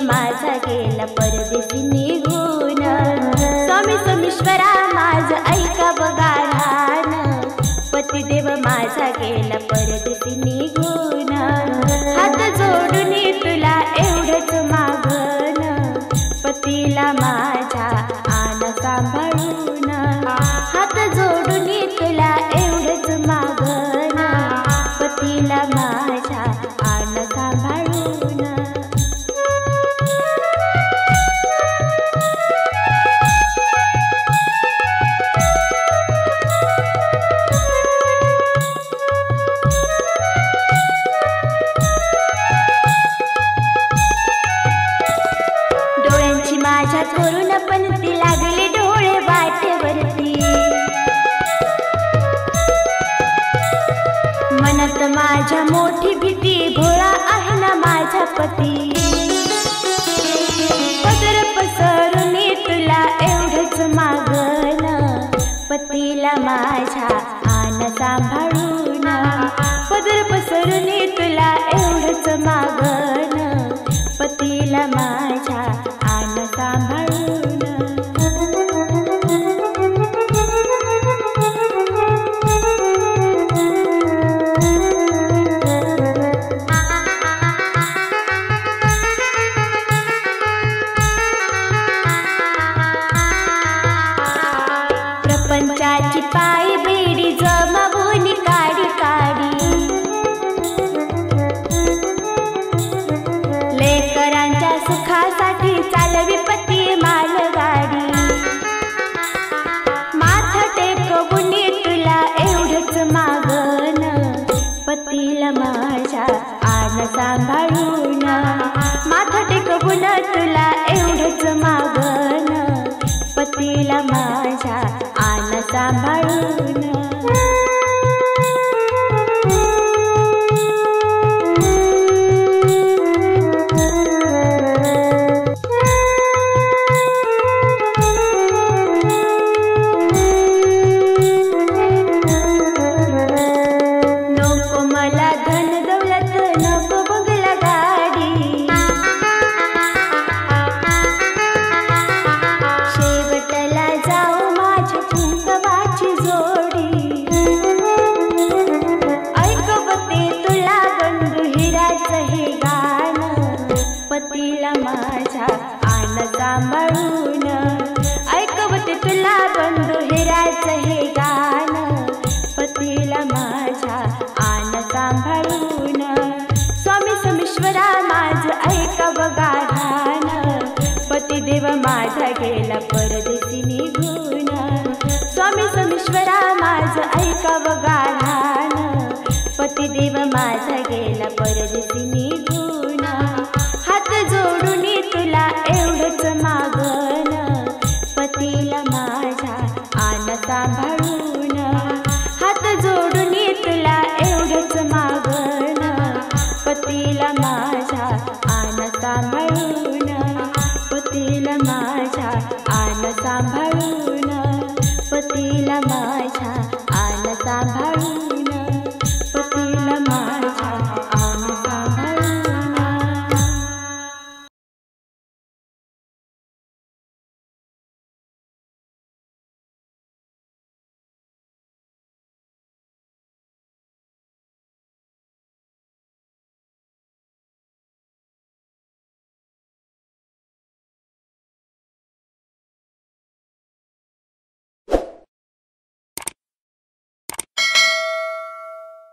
माझा गेला परदेशी निघून। स्वामी सोमेश्वरा माझं ऐका बघा ध्यान, पतिदेव माझा गेला परदेशी निघून। हात जोडून तुला एवढंच मागण, पतीला माझ्या आण सांभाळून। हात जोडून तुला एवढंच मागण, पतीला माझ्या आण सांभाळून। डोळ्यांची माझ्या करून पण ती लागले डोळे वाटेवरती, मनात माझ्या मोठी भीती भोळा आहे ना माझा पती। पदर पसरून तुला एवढंच मागण, पतीला माझ्या आण सांभाळून। पदर पसरून तुला एवढंच मागण, पतीला माझ्या आण सांभाळून। प्रपंचाची पायी बेडी जमावून काढी काढी, लेकरांच्या सुखासाठी चालवी पती मालगाडी। माथा टेकवून तुला एवढंच मागण, पतीला माझ्या आण सांभाळून। माथा टेकवून तुला एवढंच मागण, पतीला माझ्या आण सांभाळून। नको मला धन दौलत, नको बंगला गाडी, शेवटला जाऊ माझ्या कुंकवाची जोडी। ऐकवते तुला बंधू हिराचं हे गाणं, पतीला माझ्या आण सांभाळून। ऐकवते तुला बंधू हिराचं हे गाणं, पतीला माझ्या आण सांभाळून। स्वामी सोमेश्वरा माझं ऐका बघा ध्यान, पतिदेव माझा गेला परदेशी निघून। स्वामी सोमेश्वरा माझं ऐका बघा ध्यान, पतिदेव माझा गेला परदेशी निघून। हात जोडून तुला एवढंच मागण, पतीला माझ्या आण सांभाळून। हात जोडून तुला एवढंच मागण, पतीला माझ्या आण सांभाळून। पतीला माझ्या आण सांभाळून, पतीला